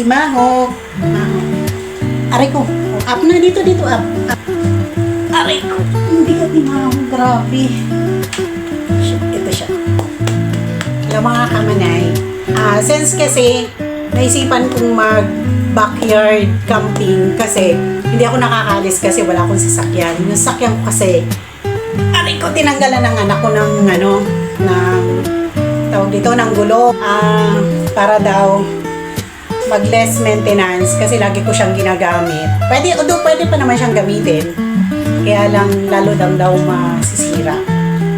si Maho. Maho. Aray ko. Up na dito, up. Aray ko. Hindi ka ni Maho. Grabe. Ito siya. Hello mga kamanay. Since kasi naisipan kong mag-backyard camping kasi hindi ako nakakalis kasi wala akong sasakyan. Yung sasakyan ko kasi aray ko, tinanggalan ng anak ko ng tawag dito, ng gulo. Para daw mag less maintenance kasi lagi ko siyang ginagamit. Pwede pa naman siyang gamitin. Kaya lang lalo daw masisira.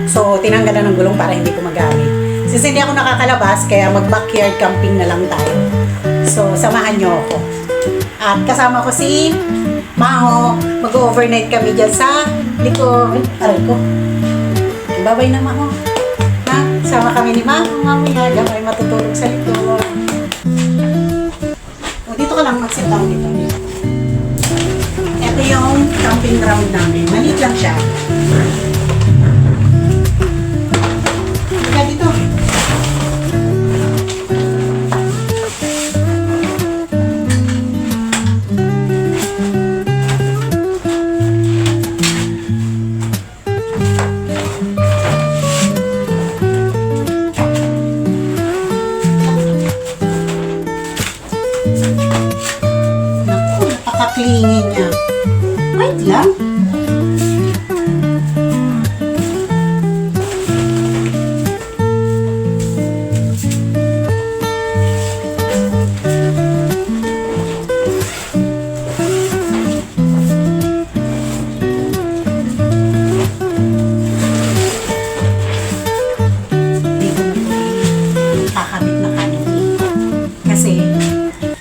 So, tinanggalan ng gulong para hindi ko magamit. Since hindi ako nakakalabas, kaya mag-backyard camping na lang tayo. So, samahan niyo ako. At kasama ko si Maho. Mag-overnight kami dyan sa likod. Aray ko. Babay na, Maho. Ha? Sama kami ni Maho. Mamaya, gamay matutulog sa likod. O, dito ka lang mag-sit down dito. Ito yung camping ground namin. Maliit lang siya. Kaya dito. Naku, napakaklingin niya. Wait lang. Kakabit na kanina. Kasi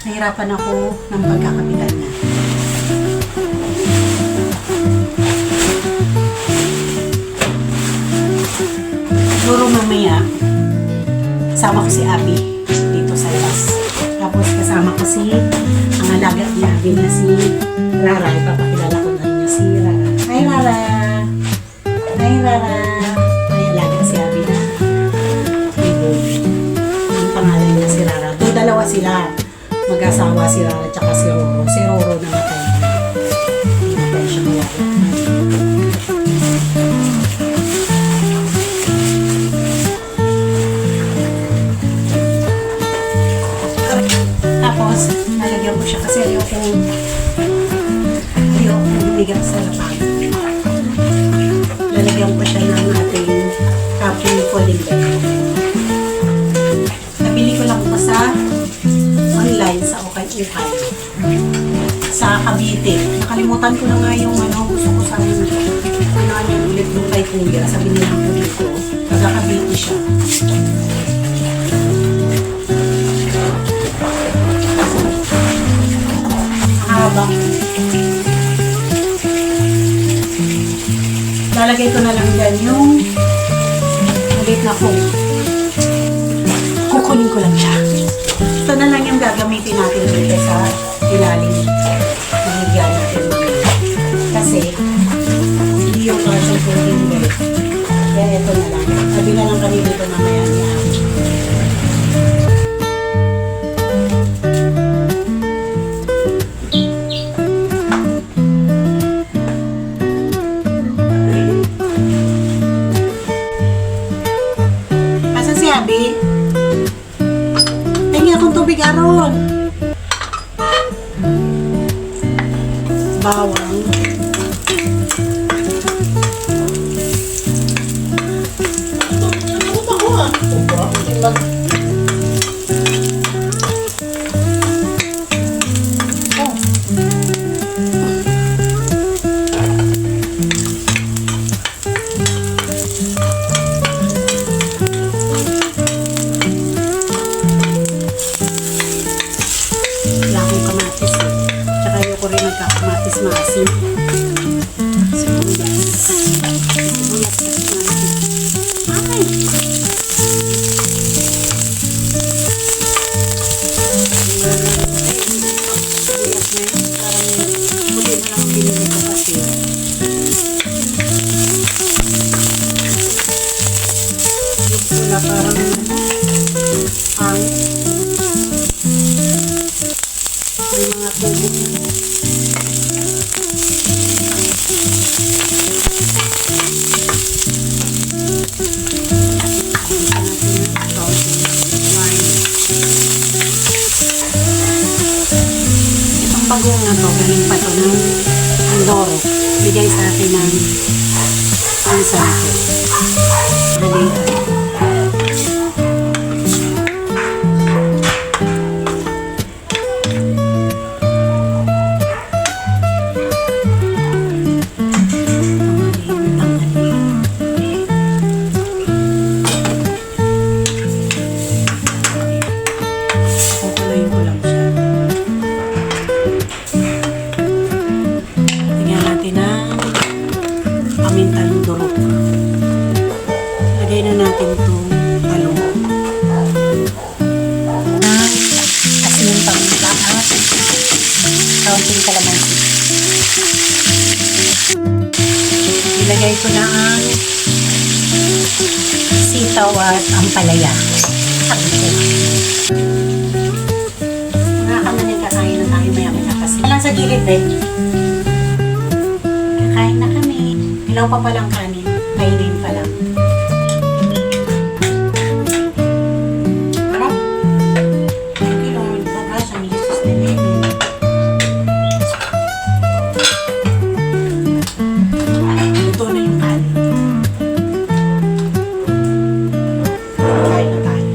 nahirapan ako ng pagkakabitan niya. Siguro mamaya, kasama ko si Abby dito sa labas. Tapos kasama ko si ang alaga ni Abby na si Rara. Ipapakilala ko na niya si Rara. Hi Rara! Hi Rara! May alaga si Abby na ibon. Ang pangalan niya si Rara. Doon dalawa sila. Mag-asawa si Rara at si Roro. Si Roro namatay. Namatay siya malaki. Tapos, nalagyan ko siya kasi ayoko lumigat sa lapag. Lalagyan ko siya ng ating camping falling bed. Nabili ko lang po sa online sa Ukay-Ukay sa Cavite. Nakalimutan ko na nga yung gusto ko sa namin ulit nung kay Kuya. Sabi nila ko dito, taga Cavite siya. Habang lalagay ko na lang dyan yung ulit na foam. Kukunin ko lang siya. Ito na lang yung gagamitin natin dito sa ilalim ng higyan natin. Kasi hindi yung parcel folding bed. Kaya ito na lang. Sabi na lang kami dito mamaya niya. Asan si Abby? Tingin akong tubig aron. Bawang. Kamatis maasim. Sibuyas. Sibuyas kasi maasim. Ay! Sibuyas na yun. Parang huli na lang ang binili ko kasi. Yung pula parang ang Itong bagong na to, galing pa to ng Andoro. Bigay sa akin ng ansan ko. Halika. Pamintang durog. Lagay na natin itong talong. Asin paminta at kaunting kalamansi. Ilagay ko na ang sitaw at ampalaya. Nakakamanin kakain na tayo maya-maya kasi. Alang sa gilid eh. Kakain na kami. Ilaw pa palang kanin. Kainin pa lang. Ano? Okay Lord, bagas ang Jesus na name. Ito na yung kanin. Kain na tayo.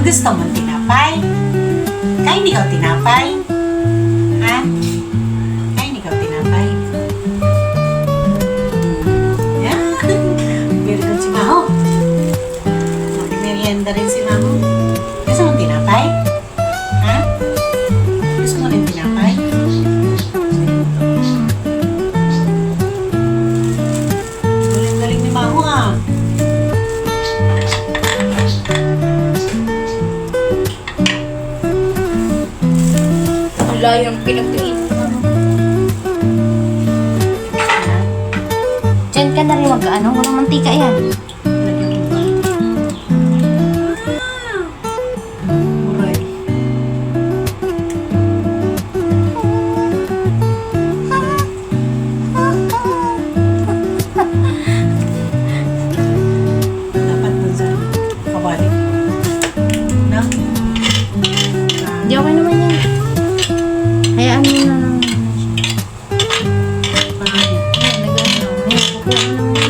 Gusto mo tinapay? Kain ikaw tinapay? Ha? Kain ikaw tinapay? Yan. Very good si Maho. Mag-merienda rin si Maho. Gusto mo tinapay? Ha? Gusto mo rin tinapay? Galing-galing ni Maho ah. Wala yung pinagpiin. Diyan ka na rin mag-ano, walang mantika yan. Uray. Dapat dun sa kabalik. No? Hindi okay naman yan. Hayaan mo na lang. Ayan, nag-ano. Ayan, kukuha mo naman.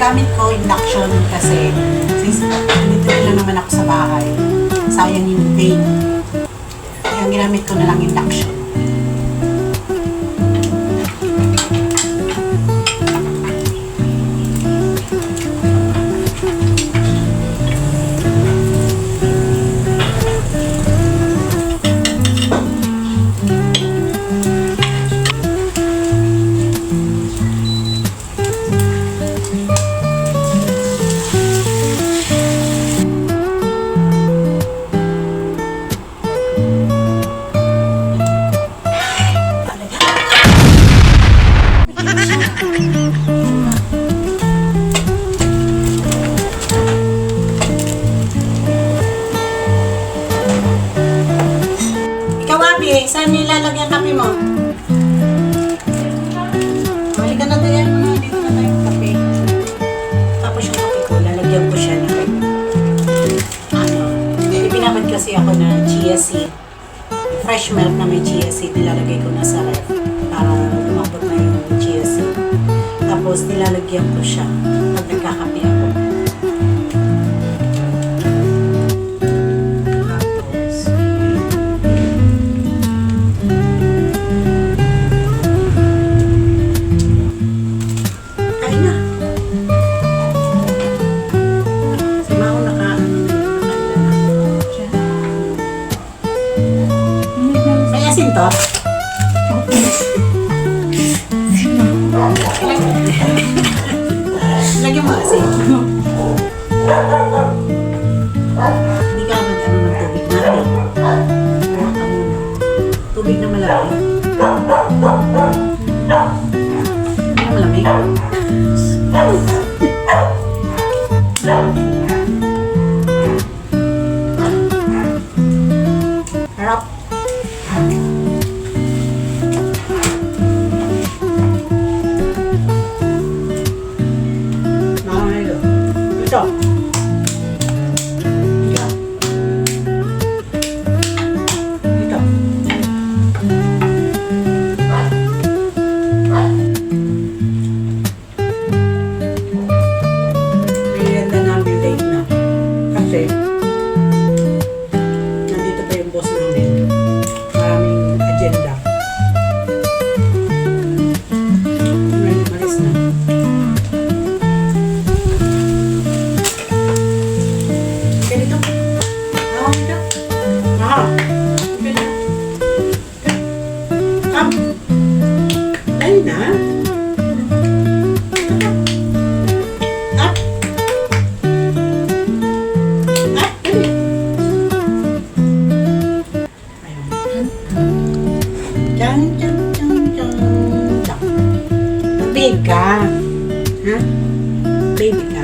Gamit ko induction kasi since dito lang naman ako sa bahay, sayang yung pain. Kaya ginamit ko na lang induction. Saan nilalagyan kape mo? Halika na tayo mo na. Dito na tayo kape. Tapos yung kape ko, lalagyan ko siya ng ibinabad kasi ako na chia seed. fresh milk na may chia seed, nilalagay ko na sa ref para lumambot na yung chia seed. Tapos nilalagyan ko siya pag nagkakape ako. Tapos, kain na. Si Mao nakaila na. May asin to? Lagyan mo asin. Hindi ka mag-ano ng tubig natin. Buha ka muna. Tubig na malamig. Hindi na malamig. Harap. Mahalo. Ito. Ito. Ito. Merienda namin late na. Kasi nandito pa yung boss namin. Maraming agenda. Malis na. Ganito. Ganito. Ganito. Come. Dali na. Up. Up. Dali. Ayun. Chan, chan, chan, chan, chan. Babe ka. Ha? Baby ka.